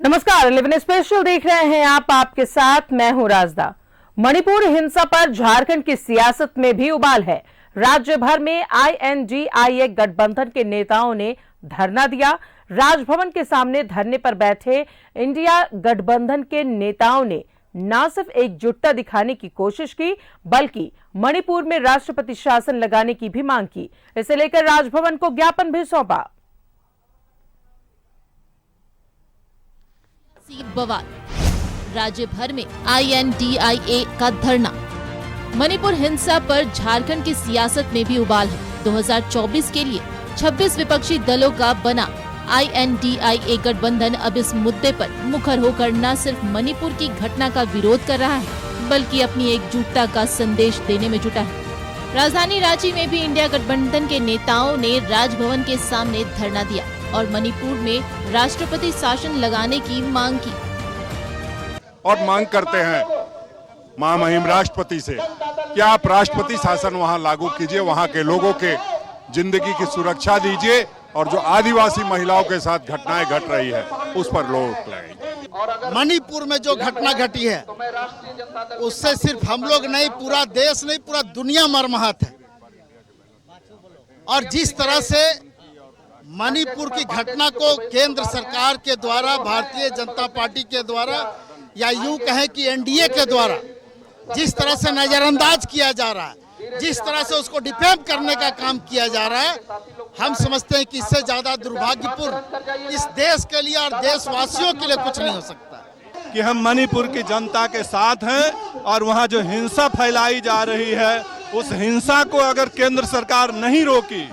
नमस्कार, 11 स्पेशल देख रहे हैं आप। आपके साथ मैं हूं राजदा। मणिपुर हिंसा पर झारखंड की सियासत में भी उबाल है। राज्य भर में INDIA गठबंधन के नेताओं ने धरना दिया। राजभवन के सामने धरने पर बैठे इंडिया गठबंधन के नेताओं ने न सिर्फ एकजुटता दिखाने की कोशिश की, बल्कि मणिपुर में राष्ट्रपति शासन लगाने की भी मांग की। इसे लेकर राजभवन को ज्ञापन भी सौंपा। बवाल, राज्य भर में INDIA का धरना। मणिपुर हिंसा पर झारखंड की सियासत में भी उबाल है। 2024 के लिए 26 विपक्षी दलों का बना INDIA गठबंधन अब इस मुद्दे पर मुखर होकर न सिर्फ मणिपुर की घटना का विरोध कर रहा है, बल्कि अपनी एकजुटता का संदेश देने में जुटा है। राजधानी रांची में भी इंडिया गठबंधन के नेताओं ने राजभवन के सामने धरना दिया और मणिपुर में राष्ट्रपति शासन लगाने की मांग की। और मांग करते हैं महामहिम राष्ट्रपति से कि आप राष्ट्रपति शासन वहां लागू कीजिए, वहां के लोगों के जिंदगी की सुरक्षा दीजिए और जो आदिवासी महिलाओं के साथ घटनाएं घट रही है उस पर रोक लगाइए। मणिपुर में जो घटना घटी है उससे सिर्फ हम लोग नहीं, पूरा देश नहीं, पूरा दुनिया मर्माहत है। और जिस तरह से मणिपुर की घटना को केंद्र सरकार के द्वारा, भारतीय जनता पार्टी के द्वारा, या यूं कहें कि NDA के द्वारा जिस तरह से नजरअंदाज किया जा रहा है, जिस तरह से उसको डिफेम करने का काम किया जा रहा है, हम समझते हैं कि इससे ज्यादा दुर्भाग्यपूर्ण इस देश के लिए और देशवासियों के लिए कुछ नहीं हो सकता कि हम मणिपुर की जनता के साथ हैं और वहां जो हिंसा फैलाई जा रही है उस हिंसा को अगर केंद्र सरकार नहीं रोकी,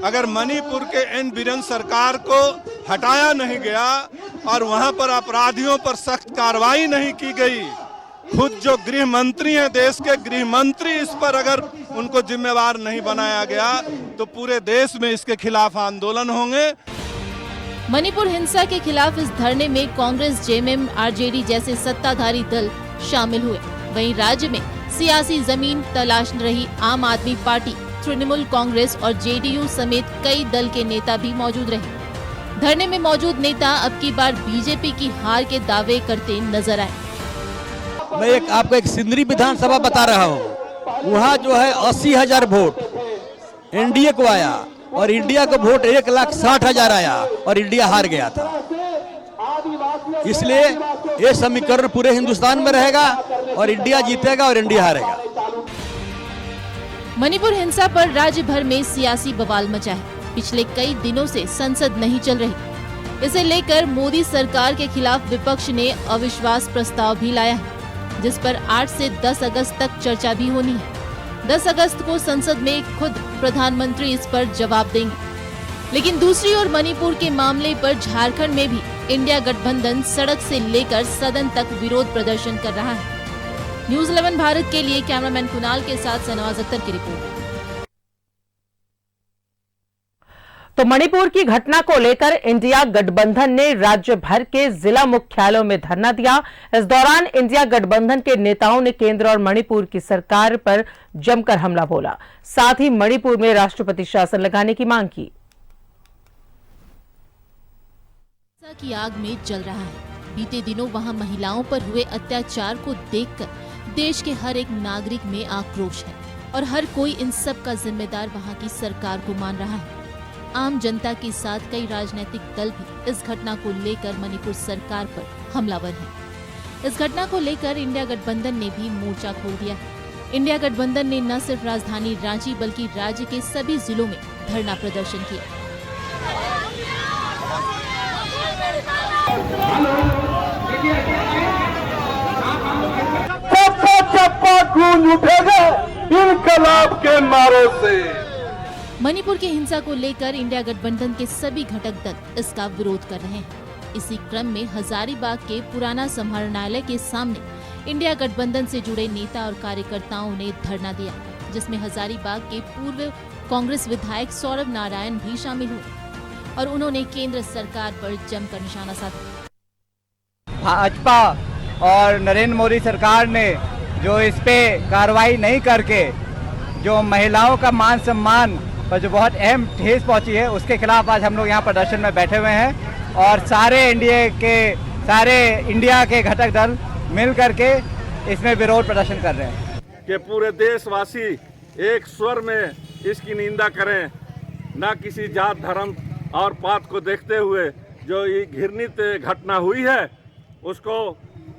अगर मणिपुर के इन बीरेन सरकार को हटाया नहीं गया और वहां पर अपराधियों पर सख्त कार्रवाई नहीं की गई, खुद जो गृह मंत्री हैं, देश के गृह मंत्री, इस पर अगर उनको जिम्मेवार नहीं बनाया गया तो पूरे देश में इसके खिलाफ आंदोलन होंगे। मणिपुर हिंसा के खिलाफ इस धरने में कांग्रेस, JMM, RJD जैसे सत्ताधारी दल शामिल हुए। वहीं राज्य में सियासी जमीन तलाश रही आम आदमी पार्टी, तृणमूल कांग्रेस और JDU समेत कई दल के नेता भी मौजूद रहे। धरने में मौजूद नेता अब की बार BJP की हार के दावे करते नजर आए। मैं आपको एक सिंदरी विधानसभा बता रहा हूँ। वहाँ जो है 80,000 वोट NDA को आया और इंडिया को वोट 1,60,000 आया और इंडिया हार गया था। इसलिए ये समीकरण पूरे हिंदुस्तान में रहेगा और इंडिया जीतेगा और इंडिया हारेगा। मणिपुर हिंसा पर राज्य भर में सियासी बवाल मचा है। पिछले कई दिनों से संसद नहीं चल रही। इसे लेकर मोदी सरकार के खिलाफ विपक्ष ने अविश्वास प्रस्ताव भी लाया है, जिस पर 8 से 10 अगस्त तक चर्चा भी होनी है। 10 अगस्त को संसद में खुद प्रधानमंत्री इस पर जवाब देंगे। लेकिन दूसरी ओर मणिपुर के मामले पर झारखंड में भी इंडिया गठबंधन सड़क से लेकर सदन तक विरोध प्रदर्शन कर रहा है। न्यूज़ 11 भारत के लिए कैमरामैन कुणाल के साथ सनवाज अख्तर की रिपोर्ट। तो मणिपुर की घटना को लेकर इंडिया गठबंधन ने राज्य भर के जिला मुख्यालयों में धरना दिया। इस दौरान इंडिया गठबंधन के नेताओं ने केंद्र और मणिपुर की सरकार पर जमकर हमला बोला। साथ ही मणिपुर में राष्ट्रपति शासन लगाने की मांग की। की आग में जल रहा है। बीते दिनों वहां महिलाओं पर हुए अत्याचार को देखकर देश के हर एक नागरिक में आक्रोश है और हर कोई इन सब का जिम्मेदार वहां की सरकार को मान रहा है। आम जनता के साथ कई राजनीतिक दल भी इस घटना को लेकर मणिपुर सरकार पर हमलावर हैं। इस घटना को लेकर इंडिया गठबंधन ने भी मोर्चा खोल दिया है। इंडिया गठबंधन ने न सिर्फ राजधानी रांची बल्कि राज्य के सभी जिलों में धरना प्रदर्शन किया। चप्पा गूंज उठेगा इनकलाब के नारों से। मणिपुर की हिंसा को लेकर इंडिया गठबंधन के सभी घटक दल इसका विरोध कर रहे हैं। इसी क्रम में हजारीबाग के पुराना समाहरणालय के सामने इंडिया गठबंधन से जुड़े नेता और कार्यकर्ताओं ने धरना दिया, जिसमें हजारीबाग के पूर्व कांग्रेस विधायक सौरभ नारायण भी शामिल हुए और उन्होंने केंद्र सरकार पर जमकर निशाना साधा। भाजपा और नरेंद्र मोदी सरकार ने जो इस पे कार्रवाई नहीं करके जो महिलाओं का मान सम्मान पर जो बहुत अहम ठेस पहुंची है, उसके खिलाफ आज हम लोग यहाँ प्रदर्शन में बैठे हुए हैं और सारे एनडीए के सारे इंडिया के घटक दल मिल करके इसमें विरोध प्रदर्शन कर रहे हैं कि पूरे देशवासी एक स्वर में इसकी निंदा करें, न किसी जात धर्म और पात को देखते हुए जो ये घृणित घटना हुई है उसको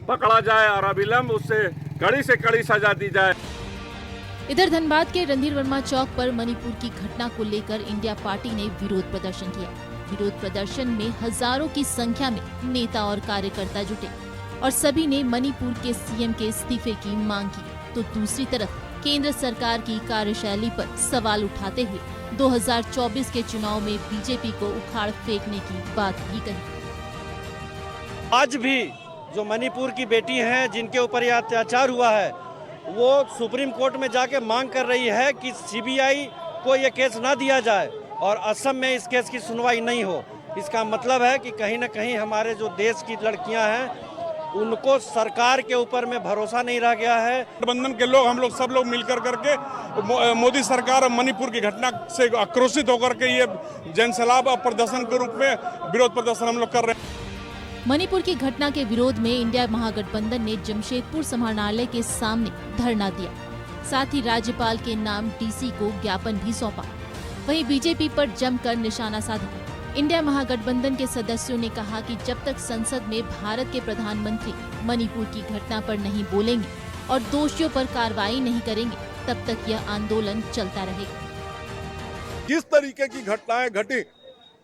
पकड़ा जाए और अविलंब उससे कड़ी से कड़ी सजा दी जाए। इधर धनबाद के रणधीर वर्मा चौक पर मणिपुर की घटना को लेकर इंडिया पार्टी ने विरोध प्रदर्शन किया। विरोध प्रदर्शन में हजारों की संख्या में नेता और कार्यकर्ता जुटे और सभी ने मणिपुर के सीएम के इस्तीफे की मांग की, तो दूसरी तरफ केंद्र सरकार की कार्यशैली पर सवाल उठाते हुए 2024 के चुनाव में बीजेपी को उखाड़ फेंकने की बात भी कही। आज भी जो मणिपुर की बेटी हैं जिनके ऊपर यह अत्याचार हुआ है, वो सुप्रीम कोर्ट में जाके मांग कर रही है कि सीबीआई को ये केस ना दिया जाए और असम में इस केस की सुनवाई नहीं हो। इसका मतलब है कि कहीं ना कहीं हमारे जो देश की लड़कियां हैं उनको सरकार के ऊपर में भरोसा नहीं रह गया है। गठबंधन के लोग, हम लोग सब लोग मिलकर करके मोदी सरकार और मणिपुर की घटना से आक्रोशित होकर के ये जनसैलाब और प्रदर्शन के रूप में विरोध प्रदर्शन हम लोग कर रहे हैं। मणिपुर की घटना के विरोध में इंडिया महागठबंधन ने जमशेदपुर समाहरणालय के सामने धरना दिया। साथ ही राज्यपाल के नाम डीसी को ज्ञापन भी सौंपा। वहीं बीजेपी पर जमकर निशाना साधा। इंडिया महागठबंधन के सदस्यों ने कहा कि जब तक संसद में भारत के प्रधानमंत्री मणिपुर की घटना पर नहीं बोलेंगे और दोषियों पर कार्रवाई नहीं करेंगे, तब तक यह आंदोलन चलता रहेगा। जिस तरीके की घटनाएं घटी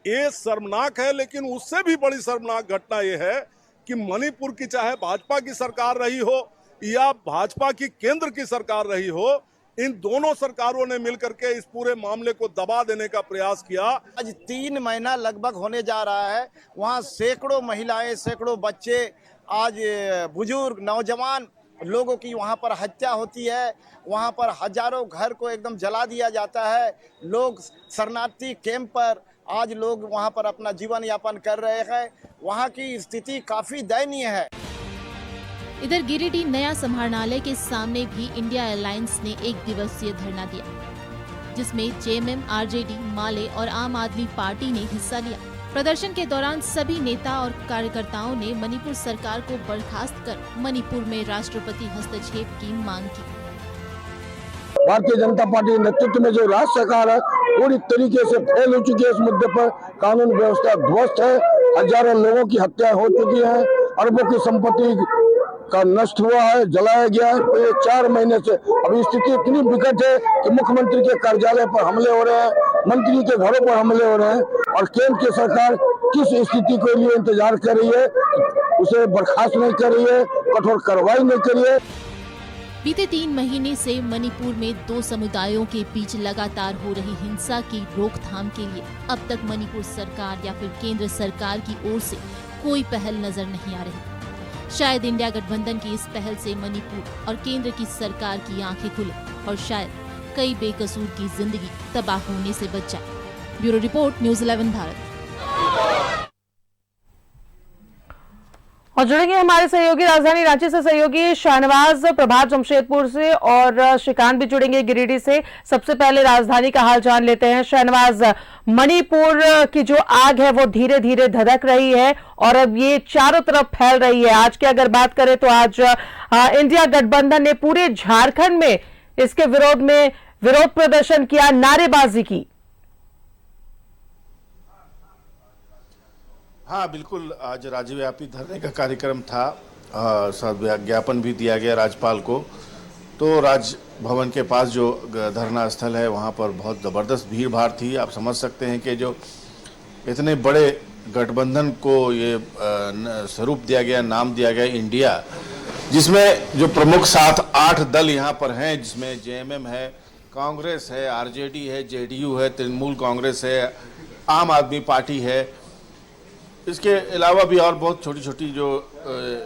ये शर्मनाक है, लेकिन उससे भी बड़ी शर्मनाक घटना ये है कि मणिपुर की चाहे भाजपा की सरकार रही हो या भाजपा की केंद्र की सरकार रही हो, इन दोनों सरकारों ने मिलकर के इस पूरे मामले को दबा देने का प्रयास किया। आज 3 महीना लगभग होने जा रहा है, वहाँ सैकड़ों महिलाएं, सैकड़ों बच्चे, आज बुजुर्ग नौजवान लोगों की वहाँ पर हत्या होती है। वहाँ पर हजारों घर को एकदम जला दिया जाता है। लोग शरणार्थी कैंप पर आज लोग वहाँ पर अपना जीवन यापन कर रहे हैं। वहाँ की स्थिति काफी दयनीय है। इधर गिरिडीह नया समाहरणालय के सामने भी इंडिया अलायंस ने 1 दिवसीय धरना दिया, जिसमें जेएमएम, आरजेडी, माले और आम आदमी पार्टी ने हिस्सा लिया। प्रदर्शन के दौरान सभी नेता और कार्यकर्ताओं ने मणिपुर सरकार को बर्खास्त कर मणिपुर में राष्ट्रपति हस्तक्षेप की मांग की। भारतीय जनता पार्टी के नेतृत्व में जो राज्य सरकार है पूरी तरीके से फेल हो चुकी है। इस मुद्दे पर कानून व्यवस्था ध्वस्त है। हजारों लोगों की हत्या हो चुकी है। अरबों की संपत्ति का नष्ट हुआ है, जलाया गया है। तो ये 4 महीने से अभी स्थिति इतनी विकट है कि मुख्यमंत्री के कार्यालय पर हमले हो रहे हैं, मंत्री के घरों पर हमले हो रहे हैं और केंद्र की सरकार किस स्थिति के लिए इंतजार कर रही है, उसे बर्खास्त नहीं कर रही है, कठोर कार्रवाई नहीं कर रही है। बीते 3 महीने से मणिपुर में 2 समुदायों के बीच लगातार हो रही हिंसा की रोकथाम के लिए अब तक मणिपुर सरकार या फिर केंद्र सरकार की ओर से कोई पहल नजर नहीं आ रही। शायद इंडिया गठबंधन की इस पहल से मणिपुर और केंद्र की सरकार की आंखें खुले और शायद कई बेकसूर की जिंदगी तबाह होने से बच जाए। Bureau report, news 11 Bharat. और जुड़ेंगे हमारे सहयोगी राजधानी रांची से सहयोगी शाहनवाज, प्रभात जमशेदपुर से और श्रीकांत भी जुड़ेंगे गिरिडीह से। सबसे पहले राजधानी का हाल जान लेते हैं। शाहनवाज, मणिपुर की जो आग है वो धीरे धीरे धधक रही है और अब ये चारों तरफ फैल रही है। आज की अगर बात करें तो आज इंडिया गठबंधन ने पूरे झारखंड में इसके विरोध में विरोध प्रदर्शन किया, नारेबाजी की। हाँ बिल्कुल, आज राज्यव्यापी धरने का कार्यक्रम था। ज्ञापन भी दिया गया राज्यपाल को। तो राजभवन के पास जो धरना स्थल है वहाँ पर बहुत ज़बरदस्त भीड़ भाड़ थी। आप समझ सकते हैं कि जो इतने बड़े गठबंधन को ये स्वरूप दिया गया, नाम दिया गया इंडिया, जिसमें जो प्रमुख 7-8 दल यहाँ पर हैं, जिसमें जेएमएम है, कांग्रेस है, आरजेडी है, जेडीयू है, तृणमूल कांग्रेस है, आम आदमी पार्टी है। इसके अलावा भी और बहुत छोटी छोटी जो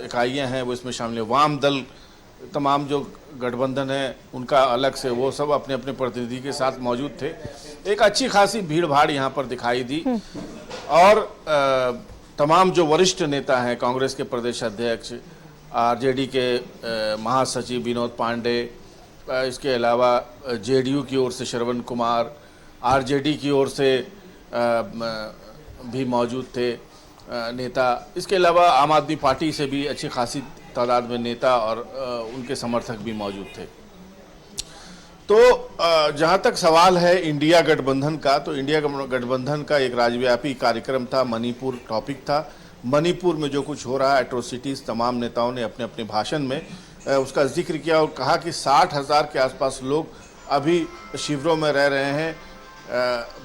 इकाइयां हैं वो इसमें शामिल है। वाम दल, तमाम जो गठबंधन है उनका अलग से, वो सब अपने अपने प्रतिनिधि के साथ मौजूद थे। एक अच्छी खासी भीड़ भाड़ यहाँ पर दिखाई दी और तमाम जो वरिष्ठ नेता हैं, कांग्रेस के प्रदेश अध्यक्ष, आरजेडी के महासचिव विनोद पांडे, इसके अलावा जेडीयू की ओर से श्रवण कुमार, आरजेडी की ओर से भी मौजूद थे नेता, इसके अलावा आम आदमी पार्टी से भी अच्छी खासी तादाद में नेता और उनके समर्थक भी मौजूद थे। तो जहां तक सवाल है इंडिया गठबंधन का, तो इंडिया गठबंधन का एक राज्यव्यापी कार्यक्रम था, मणिपुर टॉपिक था। मणिपुर में जो कुछ हो रहा है, एट्रोसिटीज, तमाम नेताओं ने अपने अपने भाषण में उसका जिक्र किया और कहा कि 60,000 के आसपास लोग अभी शिविरों में रह रहे हैं।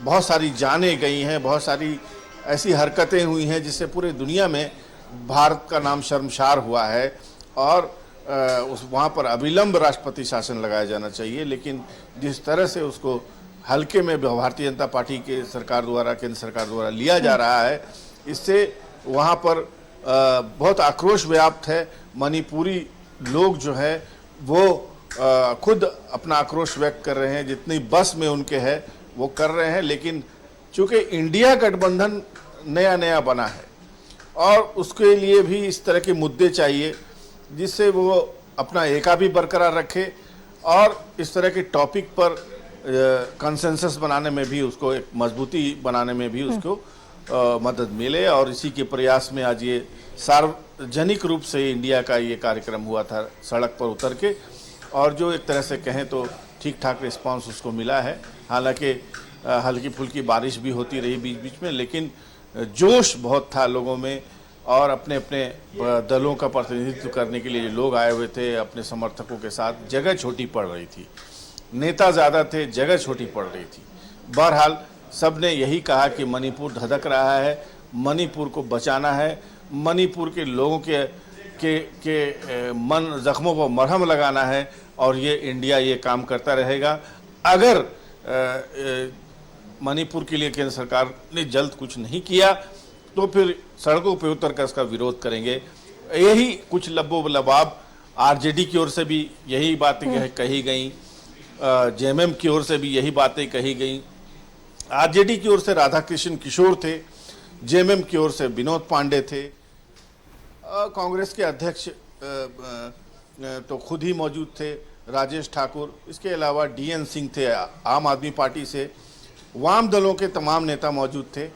बहुत सारी जानें गई हैं, बहुत सारी ऐसी हरकतें हुई हैं जिससे पूरे दुनिया में भारत का नाम शर्मसार हुआ है और वहाँ पर अविलंब राष्ट्रपति शासन लगाया जाना चाहिए। लेकिन जिस तरह से उसको हल्के में भारतीय जनता पार्टी के सरकार द्वारा, केंद्र सरकार द्वारा लिया जा रहा है, इससे वहाँ पर बहुत आक्रोश व्याप्त है। मणिपुरी लोग जो है वो खुद अपना आक्रोश व्यक्त कर रहे हैं, जितनी बस में उनके है वो कर रहे हैं। लेकिन चूँकि इंडिया गठबंधन नया नया बना है और उसके लिए भी इस तरह के मुद्दे चाहिए जिससे वो अपना एका भी बरकरार रखे और इस तरह के टॉपिक पर कंसेंसस बनाने में भी, उसको एक मजबूती बनाने में भी उसको मदद मिले। और इसी के प्रयास में आज ये सार्वजनिक रूप से इंडिया का ये कार्यक्रम हुआ था, सड़क पर उतर के, और जो एक तरह से कहें तो ठीक ठाक रिस्पांस उसको मिला है। हालांकि हल्की फुल्की बारिश भी होती रही बीच बीच में, लेकिन जोश बहुत था लोगों में और अपने अपने दलों का प्रतिनिधित्व करने के लिए जो लोग आए हुए थे अपने समर्थकों के साथ, जगह छोटी पड़ रही थी, नेता ज़्यादा थे, जगह छोटी पड़ रही थी। बहरहाल सब ने यही कहा कि मणिपुर धधक रहा है, मणिपुर को बचाना है, मणिपुर के लोगों के मन जख्मों पर मरहम लगाना है और ये इंडिया ये काम करता रहेगा। अगर मणिपुर के लिए केंद्र सरकार ने जल्द कुछ नहीं किया तो फिर सड़कों पर उतर कर इसका विरोध करेंगे। यही कुछ लब्बो लबाब आरजेडी की ओर से भी यही बातें कही गई, जेएमएम की ओर से भी यही बातें कही गई। आरजेडी की ओर से राधाकृष्ण किशोर थे, जेएमएम की ओर से विनोद पांडे थे, कांग्रेस के अध्यक्ष तो खुद ही मौजूद थे, राजेश ठाकुर, इसके अलावा डीएन सिंह थे आम आदमी पार्टी से, वाम दलों के तमाम नेता मौजूद थे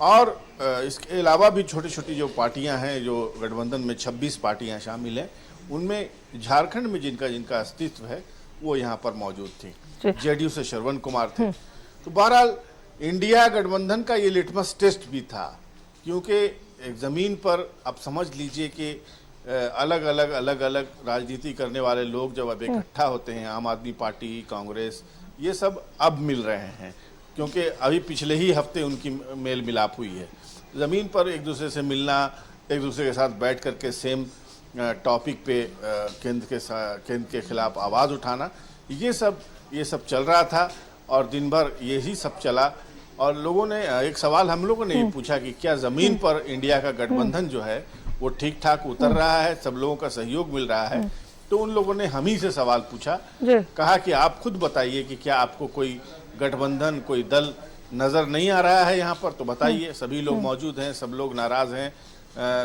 और इसके अलावा भी छोटी छोटी जो पार्टियां हैं, जो गठबंधन में 26 पार्टियां शामिल हैं, उनमें झारखंड में जिनका अस्तित्व है वो यहाँ पर मौजूद थी। जेडीयू से श्रवण कुमार थे। तो बहरहाल इंडिया गठबंधन का ये लिटमस टेस्ट भी था, क्योंकि एक ज़मीन पर आप समझ लीजिए कि अलग अलग राजनीति करने वाले लोग जब अब इकट्ठा होते हैं, आम आदमी पार्टी, कांग्रेस, ये सब अब मिल रहे हैं क्योंकि अभी पिछले ही हफ्ते उनकी मेल मिलाप हुई है। ज़मीन पर एक दूसरे से मिलना, एक दूसरे के साथ बैठ कर के सेम टॉपिक पे केंद्र के खिलाफ आवाज़ उठाना, ये सब चल रहा था और दिन भर यही सब चला। और लोगों ने एक सवाल हम लोगों ने ये पूछा कि क्या ज़मीन पर इंडिया का गठबंधन जो है वो ठीक ठाक उतर रहा है, सब लोगों का सहयोग मिल रहा है? तो उन लोगों ने हम ही से सवाल पूछा, कहा कि आप खुद बताइए कि क्या आपको कोई गठबंधन, कोई दल नज़र नहीं आ रहा है यहाँ पर? तो बताइए। सभी लोग मौजूद हैं, सब लोग नाराज़ हैं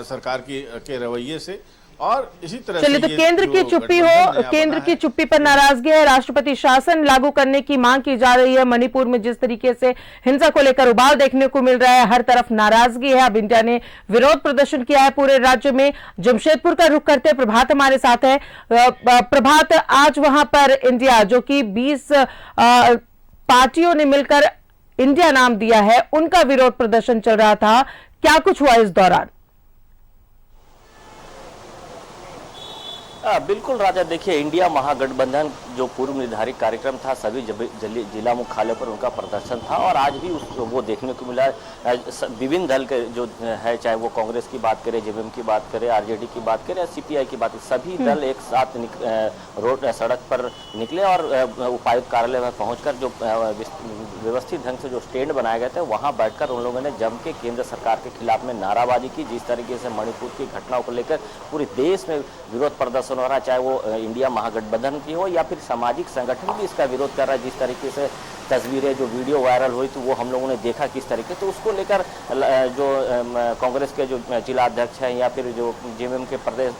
सरकार के रवैये से। और इसी तरह चलिए, तो केंद्र की चुप्पी हो, केंद्र की चुप्पी पर नाराजगी है, राष्ट्रपति शासन लागू करने की मांग की जा रही है। मणिपुर में जिस तरीके से हिंसा को लेकर उबाल देखने को मिल रहा है, हर तरफ नाराजगी है। अब इंडिया ने विरोध प्रदर्शन किया है पूरे राज्य में। जमशेदपुर का रुख करते प्रभात हमारे साथ है। प्रभात, आज वहां पर इंडिया, जो कि 20 पार्टियों ने मिलकर इंडिया नाम दिया है, उनका विरोध प्रदर्शन चल रहा था, क्या कुछ हुआ इस दौरान? बिल्कुल राजा, देखिए, इंडिया महागठबंधन जो पूर्व निर्धारित कार्यक्रम था, सभी जिला मुख्यालयों पर उनका प्रदर्शन था और आज भी वो देखने को मिला। विभिन्न दल के जो है, चाहे वो कांग्रेस की बात करें, जेएमएम की बात करें, आरजेडी की बात करें, सीपीआई की बात, सभी दल एक साथ सड़क पर निकले और उपायुक्त कार्यालय में पहुंचकर जो व्यवस्थित ढंग से जो स्टैंड बनाए गए थे वहां बैठकर उन लोगों ने जम के केंद्र सरकार के खिलाफ में नाराबाजी की। जिस तरीके से मणिपुर की घटनाओं को लेकर पूरे देश में विरोध प्रदर्शन हो रहा है, चाहे वो इंडिया महागठबंधन की हो या फिर सामाजिक संगठन भी इसका विरोध कर रहा है। जिस तरीके से तस्वीरें जो वीडियो वायरल हुई तो वो हम लोगों ने देखा किस तरीके, तो उसको लेकर जो कांग्रेस के जो जिला अध्यक्ष हैं या फिर जो जेएमएम के प्रदेश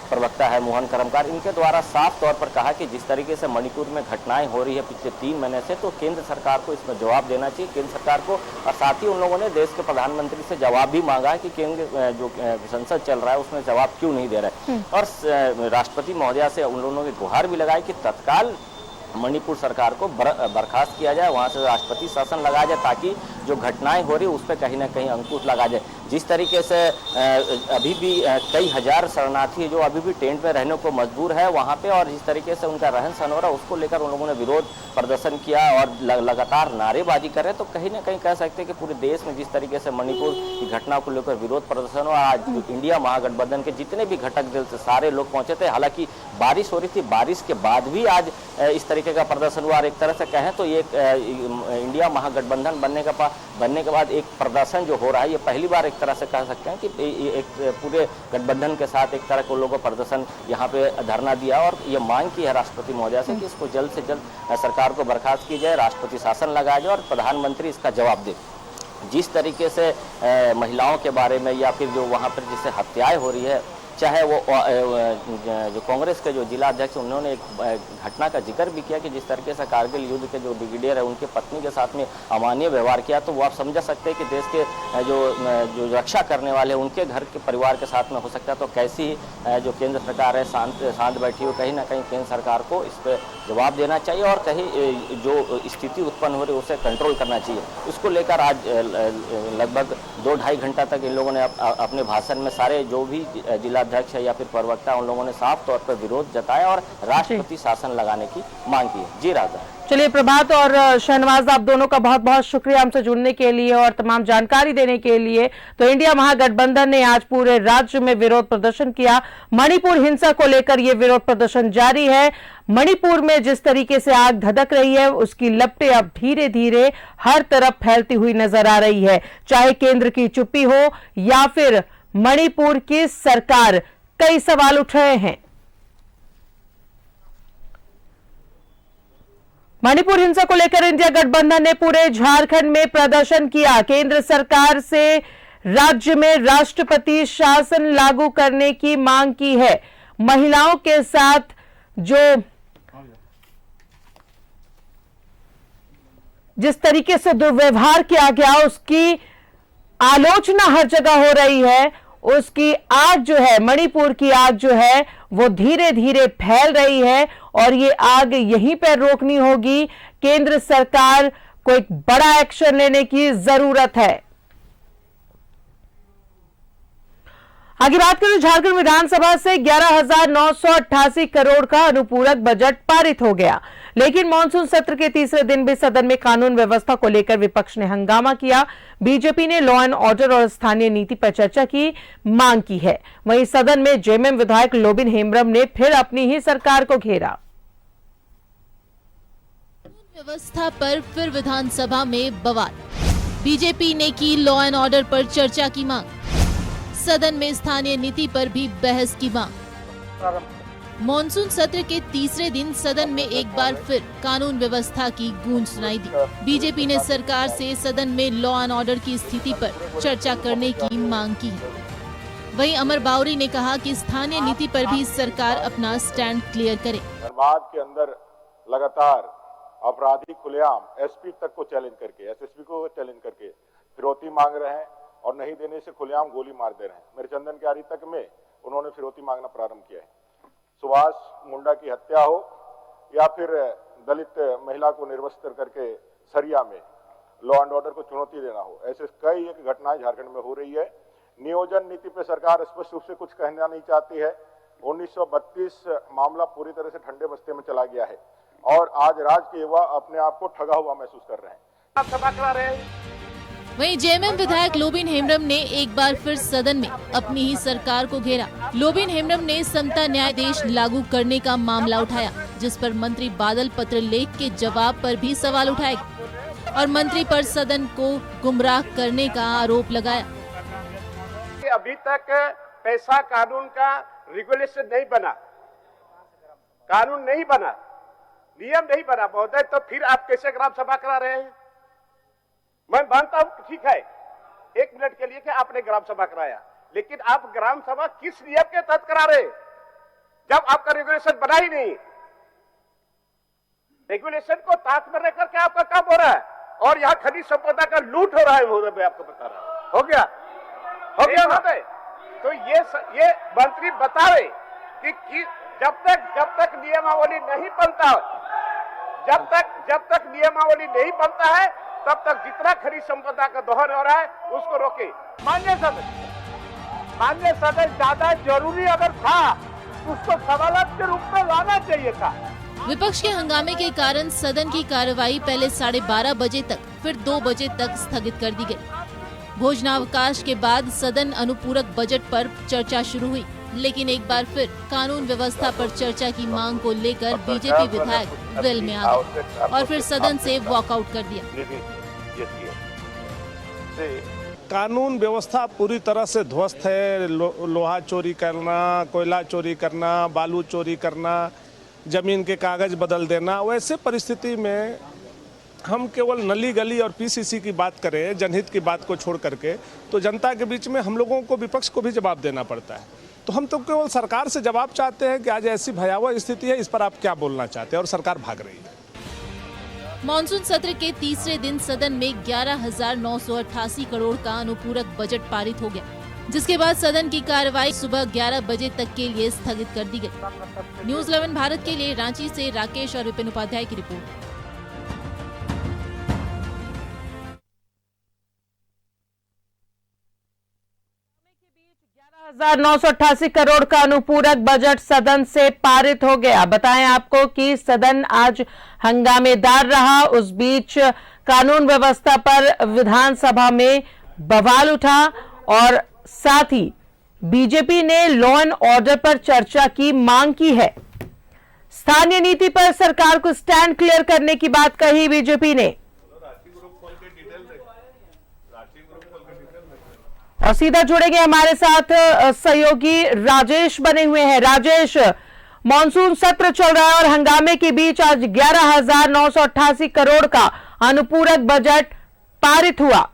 प्रवक्ता है मोहन करमकार, इनके द्वारा साफ तौर पर कहा कि जिस तरीके से मणिपुर में घटनाएं हो रही है पिछले 3 महीने से, तो केंद्र सरकार को इसमें जवाब देना चाहिए, केंद्र सरकार को। और साथ ही उन लोगों ने देश के प्रधानमंत्री से जवाब भी मांगा है कि केंद्र जो संसद चल रहा है उसमें जवाब क्यों नहीं दे रहा है। और राष्ट्रपति महोदया से उन लोगों ने गुहार भी लगाई कि तत्काल मणिपुर सरकार को बर्खास्त किया जाए, वहां से राष्ट्रपति शासन लगाया जाए, ताकि जो घटनाएं हो रही उस पर कहीं ना कहीं अंकुश लगा जाए। जिस तरीके से अभी भी कई हजार शरणार्थी जो अभी भी टेंट में रहने को मजबूर है वहां पे, और जिस तरीके से उनका रहन सहन हो रहा है उसको लेकर उन लोगों ने विरोध प्रदर्शन किया और लगातार नारेबाजी कर रहे, तो कहीं ना कहीं कह सकते हैं कि पूरे देश में जिस तरीके से मणिपुर की घटना को लेकर विरोध प्रदर्शन हुआ, आज इंडिया महागठबंधन के जितने भी घटक दल से सारे लोग पहुंचे थे। हालांकि बारिश हो रही थी, बारिश के बाद भी आज इस तरीके का प्रदर्शन हुआ। और एक तरह से कहें तो ये इंडिया महागठबंधन बनने के बाद एक प्रदर्शन जो हो रहा है, ये पहली बार एक तरह से कह सकते हैं कि एक पूरे गठबंधन के साथ एक तरह के लोगों को प्रदर्शन यहाँ पे धरना दिया और ये मांग की है राष्ट्रपति महोदया से कि इसको जल्द से जल्द सरकार को बर्खास्त की जाए, राष्ट्रपति शासन लगाया जाए और प्रधानमंत्री इसका जवाब दे। जिस तरीके से महिलाओं के बारे में या फिर जो वहाँ पर जिससे हत्याएं हो रही है, चाहे वो जो कांग्रेस के जो जिला अध्यक्ष उन्होंने एक घटना का जिक्र भी किया कि जिस तरीके से कारगिल युद्ध के जो ब्रिगेडियर है उनके पत्नी के साथ में अमानवीय व्यवहार किया, तो वो आप समझ सकते हैं कि देश के जो रक्षा करने वाले उनके घर के परिवार के साथ में हो सकता है। तो कैसी जो केंद्र सरकार है शांत बैठी हो, कहीं ना कहीं केंद्र सरकार को इस पर जवाब देना चाहिए और कहीं जो स्थिति उत्पन्न हो रही है उसे कंट्रोल करना चाहिए। उसको लेकर आज लगभग 2-2.5 घंटा तक इन लोगों ने अपने भाषण में सारे जो भी जिला अध्यक्ष है या फिर प्रवक्ता उन लोगों ने साफ तौर पर विरोध जताया और राष्ट्रपति शासन लगाने की मांग की। जी राजा। चलिए प्रभात और शहनवाज, आप दोनों का बहुत बहुत शुक्रिया हमसे जुड़ने के लिए और तमाम जानकारी देने के लिए। तो इंडिया महागठबंधन ने आज पूरे राज्य में विरोध प्रदर्शन किया। मणिपुर हिंसा को लेकर यह विरोध प्रदर्शन जारी है। मणिपुर में जिस तरीके से आग धधक रही है उसकी लपटें अब धीरे धीरे हर तरफ फैलती हुई नजर आ रही है, चाहे केंद्र की चुप्पी हो या फिर मणिपुर की सरकार। कई सवाल उठ रहे हैं। मणिपुर हिंसा को लेकर इंडिया गठबंधन ने पूरे झारखंड में प्रदर्शन किया। केंद्र सरकार से राज्य में राष्ट्रपति शासन लागू करने की मांग की है। महिलाओं के साथ जो जिस तरीके से दुर्व्यवहार किया गया उसकी आलोचना हर जगह हो रही है। उसकी आग जो है, मणिपुर की आग जो है वो धीरे धीरे फैल रही है और ये आग यहीं पर रोकनी होगी। केंद्र सरकार को एक बड़ा एक्शन लेने की जरूरत है। आगे बात करें, झारखंड विधानसभा से 11,988 करोड़ का अनुपूरक बजट पारित हो गया, लेकिन मानसून सत्र के तीसरे दिन भी सदन में कानून व्यवस्था को लेकर विपक्ष ने हंगामा किया। बीजेपी ने लॉ एंड ऑर्डर और स्थानीय नीति पर चर्चा की मांग की है। वहीं सदन में जेएमएम विधायक लोबिन हेम्ब्रम ने फिर अपनी ही सरकार को घेरा। व्यवस्था पर फिर विधानसभा में बवाल। बीजेपी ने की लॉ एंड ऑर्डर पर चर्चा की मांग। सदन में स्थानीय नीति पर भी बहस की मांग। मॉनसून सत्र के तीसरे दिन सदन में एक बार फिर कानून व्यवस्था की गूंज सुनाई दी। बीजेपी ने सरकार से सदन में लॉ एंड ऑर्डर की स्थिति पर चर्चा करने की मांग की है। वहीं अमर बावरी ने कहा कि स्थानीय नीति पर भी सरकार अपना स्टैंड क्लियर करे। धनबाद के अंदर लगातार अपराधी खुलेआम एसपी तक को चैलेंज करके, एसएसपी को चैलेंज करके फिरौती मांग रहे हैं और नहीं देने से खुलेआम गोली मार दे रहे हैं। मेरे चंदन क्यारी तक में उन्होंने फिरौती मांगना प्रारंभ किया है। सुभाष मुंडा की हत्या हो या फिर दलित महिला को निर्वस्त्र करके सरिया में लॉ एंड ऑर्डर को चुनौती देना हो, ऐसे कई एक घटनाएं झारखंड में हो रही है। नियोजन नीति पे सरकार स्पष्ट रूप से कुछ कहना नहीं चाहती है। 1932 मामला पूरी तरह से ठंडे बस्ते में चला गया है और आज राज्य के युवा अपने आप को ठगा हुआ महसूस कर रहे हैं। वहीं जेएमएम विधायक लोबिन हेम्ब्रम ने एक बार फिर सदन में अपनी ही सरकार को घेरा। लोबिन हेम्ब्रम ने समता न्यायाधीश लागू करने का मामला उठाया, जिस पर मंत्री बादल पत्रलेख के जवाब पर भी सवाल उठाए और मंत्री पर सदन को गुमराह करने का आरोप लगाया। अभी तक पैसा कानून का रेगुलेशन नहीं बना, कानून नहीं बना, नियम नहीं बना महोदय, तो फिर आप कैसे ग्राम सभा करा रहे हैं? मैं मानता हूं ठीक है 1 मिनट के लिए कि आपने ग्राम सभा कराया, लेकिन आप ग्राम सभा किस नियम के तहत करा रहे हैं जब आपका रेगुलेशन बना ही नहीं? रेगुलेशन को ताक में रह करके आपका काम हो रहा है और यहाँ खनिज संपदा का लूट हो रहा है महोदय, मैं आपको बता रहा हूं। हो गया महोदय? तो ये मंत्री बतावे कि जब तक नियमावली नहीं बनता, जब तक नियमावली नहीं बनता है तब तक जितना खनिज संपदा का दोहन हो रहा है उसको रोके। माननीय सदन ज्यादा जरूरी अगर था उसको सवालत के रूप में लाना चाहिए था। विपक्ष के हंगामे के कारण सदन की कार्यवाही पहले 12:30 बजे तक फिर 2 बजे तक स्थगित कर दी गई। भोजनावकाश के बाद सदन अनुपूरक बजट पर चर्चा शुरू हुई, लेकिन एक बार फिर कानून व्यवस्था पर चर्चा की मांग को लेकर बीजेपी विधायक वेल में आ गए और फिर सदन से वॉकआउट कर दिया। कानून व्यवस्था पूरी तरह से ध्वस्त है। लोहा चोरी करना, कोयला चोरी करना, बालू चोरी करना, जमीन के कागज बदल देना, वैसे परिस्थिति में हम केवल नली गली और पीसीसी की बात करें, जनहित की बात को छोड़ करके, तो जनता के बीच में हम लोगों को, विपक्ष को भी जवाब देना पड़ता है। तो हम तो केवल सरकार से जवाब चाहते हैं कि आज ऐसी भयावह स्थिति है, इस पर आप क्या बोलना चाहते हैं, और सरकार भाग रही है। मॉनसून सत्र के तीसरे दिन सदन में 11,988 करोड़ का अनुपूरक बजट पारित हो गया, जिसके बाद सदन की कार्यवाही सुबह 11 बजे तक के लिए स्थगित कर दी गई। न्यूज़ 11 भारत के लिए रांची से राकेश और विपिन उपाध्याय की रिपोर्ट। 11,988 करोड़ का अनुपूरक बजट सदन से पारित हो गया। बताएं आपको कि सदन आज हंगामेदार रहा। उस बीच कानून व्यवस्था पर विधानसभा में बवाल उठा और साथ ही बीजेपी ने लॉ एंड ऑर्डर पर चर्चा की मांग की है। स्थानीय नीति पर सरकार को स्टैंड क्लियर करने की बात कही बीजेपी ने। और सीधा जुड़ेंगे हमारे साथ सहयोगी राजेश बने हुए हैं। राजेश, मॉनसून सत्र चल रहा है और हंगामे के बीच आज 11,988 करोड़ का अनुपूरक बजट पारित हुआ।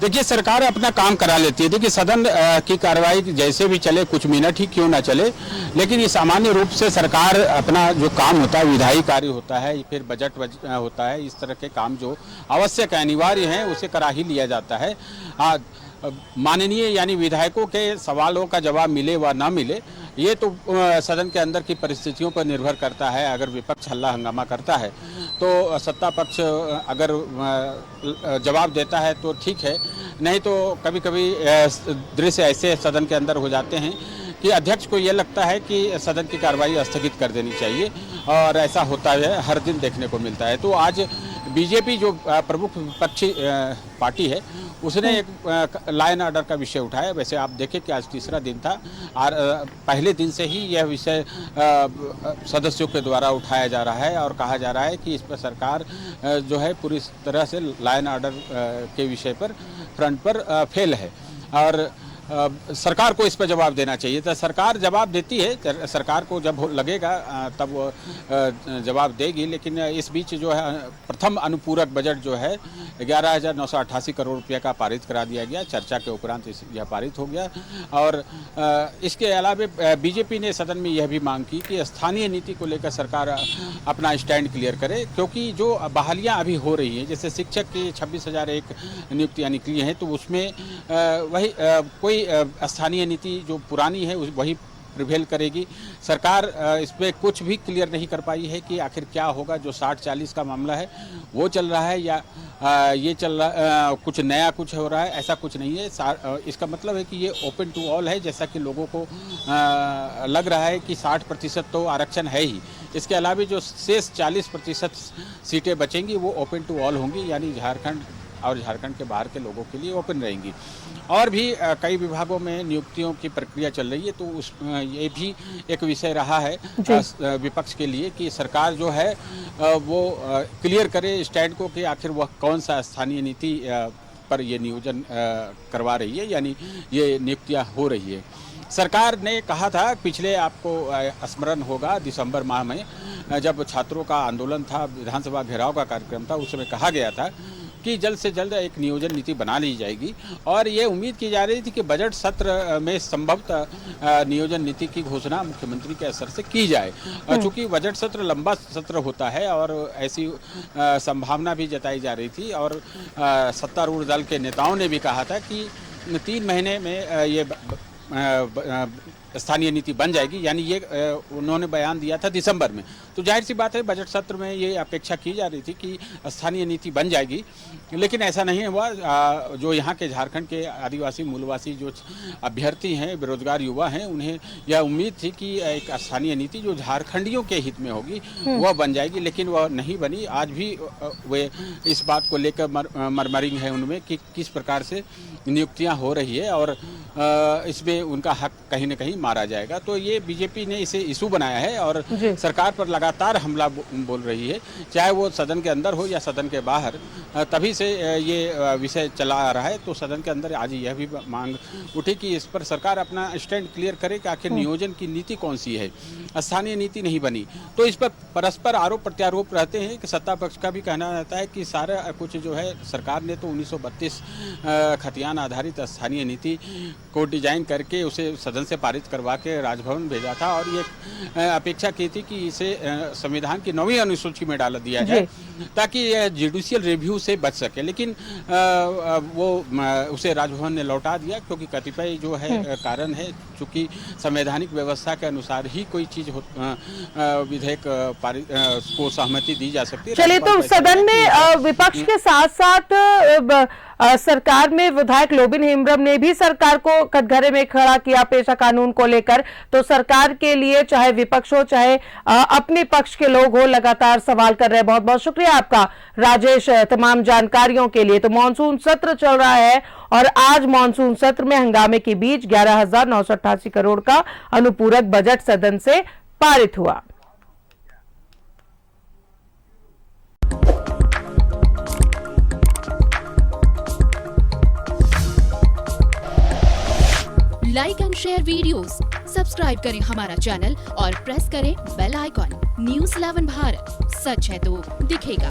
देखिए, सरकार अपना काम करा लेती है। देखिए, सदन की कार्रवाई जैसे भी चले, कुछ मिनट ही क्यों ना चले, लेकिन ये सामान्य रूप से सरकार अपना जो काम होता है, विधायी कार्य होता है, फिर बजट होता है, इस तरह के काम जो आवश्यक अनिवार्य हैं उसे करा ही लिया जाता है। माननीय यानी विधायकों के सवालों का जवाब मिले व ना मिले, ये तो सदन के अंदर की परिस्थितियों पर निर्भर करता है। अगर विपक्ष हल्ला हंगामा करता है तो सत्ता पक्ष अगर जवाब देता है तो ठीक है, नहीं तो कभी कभी दृश्य ऐसे सदन के अंदर हो जाते हैं कि अध्यक्ष को ये लगता है कि सदन की कार्रवाई स्थगित कर देनी चाहिए, और ऐसा होता है, हर दिन देखने को मिलता है। तो आज बीजेपी जो प्रमुख विपक्षी पार्टी है, उसने एक लॉ एंड ऑर्डर का विषय उठाया। वैसे आप देखें कि आज तीसरा दिन था और पहले दिन से ही यह विषय सदस्यों के द्वारा उठाया जा रहा है और कहा जा रहा है कि इस पर सरकार जो है पूरी तरह से लॉ एंड ऑर्डर के विषय पर फ्रंट पर फेल है और सरकार को इस पर जवाब देना चाहिए। तो सरकार जवाब देती है, सरकार को जब लगेगा तब वो जवाब देगी। लेकिन इस बीच जो है प्रथम अनुपूरक बजट जो है 11,988 करोड़ रुपये का पारित करा दिया गया। चर्चा के उपरांत यह पारित हो गया। और इसके अलावा बीजेपी ने सदन में यह भी मांग की कि स्थानीय नीति को लेकर सरकार अपना स्टैंड क्लियर करे, क्योंकि जो बहालियाँ अभी हो रही हैं, जैसे शिक्षक की 26,001 नियुक्तियाँ निकली हैं, तो उसमें वही कोई स्थानीय नीति जो पुरानी है वही प्रिवेल करेगी। सरकार इस पर कुछ भी क्लियर नहीं कर पाई है कि आखिर क्या होगा। जो 60-40 का मामला है वो चल रहा है या ये चल रहा कुछ नया कुछ हो रहा है, ऐसा कुछ नहीं है। इसका मतलब है कि ये ओपन टू ऑल है, जैसा कि लोगों को लग रहा है कि 60% तो आरक्षण है ही। इसके अलावा जो शेष 40% सीटें बचेंगी वो ओपन टू ऑल होंगी, यानी झारखंड और झारखंड के बाहर के लोगों के लिए ओपन रहेंगी। और भी कई विभागों में नियुक्तियों की प्रक्रिया चल रही है, तो उस ये भी एक विषय रहा है विपक्ष के लिए कि सरकार जो है वो क्लियर करे स्टैंड को कि आखिर वह कौन सा स्थानीय नीति पर ये नियोजन करवा रही है, यानी ये नियुक्तियां हो रही है। सरकार ने कहा था, पिछले आपको स्मरण होगा दिसंबर माह में जब छात्रों का आंदोलन था, विधानसभा घेराव का कार्यक्रम था, उस समय कहा गया था कि जल्द से जल्द एक नियोजन नीति बना ली जाएगी और ये उम्मीद की जा रही थी कि बजट सत्र में संभवतः नियोजन नीति की घोषणा मुख्यमंत्री के असर से की जाए। चूंकि बजट सत्र लंबा सत्र होता है और ऐसी संभावना भी जताई जा रही थी और सत्तारूढ़ दल के नेताओं ने भी कहा था कि 3 महीने में ये स्थानीय नीति बन जाएगी, यानी ये उन्होंने बयान दिया था दिसंबर में। तो जाहिर सी बात है बजट सत्र में ये अपेक्षा की जा रही थी कि स्थानीय नीति बन जाएगी, लेकिन ऐसा नहीं हुआ। जो यहाँ के झारखंड के आदिवासी मूलवासी जो अभ्यर्थी हैं, बेरोजगार युवा हैं, उन्हें यह उम्मीद थी कि एक स्थानीय नीति जो झारखंडियों के हित में होगी वह बन जाएगी, लेकिन वह नहीं बनी। आज भी वे इस बात को लेकर मरमरिंग है उनमें कि किस प्रकार से नियुक्तियाँ हो रही है और इसमें उनका हक कहीं न कहीं मारा जाएगा। तो ये बीजेपी ने इसे इशू बनाया है और सरकार पर लगातार हमला बोल रही है, चाहे वो सदन के अंदर हो या सदन के बाहर। तभी से ये विषय चला आ रहा है। तो सदन के अंदर आज यह भी मांग उठी कि इस पर सरकार अपना स्टैंड क्लियर करे कि आखिर नियोजन की नीति कौन सी है। स्थानीय नीति नहीं बनी तो इस पर परस्पर आरोप प्रत्यारोप रहते हैं कि सत्ता पक्ष का भी कहना रहता है कि सारा कुछ जो है सरकार ने तो 1932 खतियान आधारित स्थानीय नीति को डिजाइन करके उसे सदन से पारित करवा के राजभवन भेजा था और ये अपेक्षा की थी कि इसे संविधान की 9वीं अनुसूची में डाल दिया जाए ताकि यह जुडिशियल रिव्यू से बच सके, लेकिन वो उसे राजभवन ने लौटा दिया क्योंकि कतिपय जो है कारण है, चूंकि संवैधानिक व्यवस्था के अनुसार ही कोई चीज विधेयक को सहमति दी जा सकती है। चलिए, तो सदन में विपक्ष के साथ साथ सरकार में विधायक लोबिन हेम्ब्रम ने भी सरकार को कटघरे में खड़ा किया पेशा कानून को लेकर। तो सरकार के लिए चाहे विपक्ष हो चाहे अपने पक्ष के लोग हो लगातार सवाल कर रहे हैं। बहुत बहुत शुक्रिया आपका राजेश तमाम जानकारियों के लिए। तो मानसून सत्र चल रहा है और आज मानसून सत्र में हंगामे के बीच 11,988 करोड़ का अनुपूरक बजट सदन से पारित हुआ। Like and share videos, subscribe करें हमारा चैनल और प्रेस करें बेल आइकॉन। न्यूज़ 11 भारत, सच है तो दिखेगा।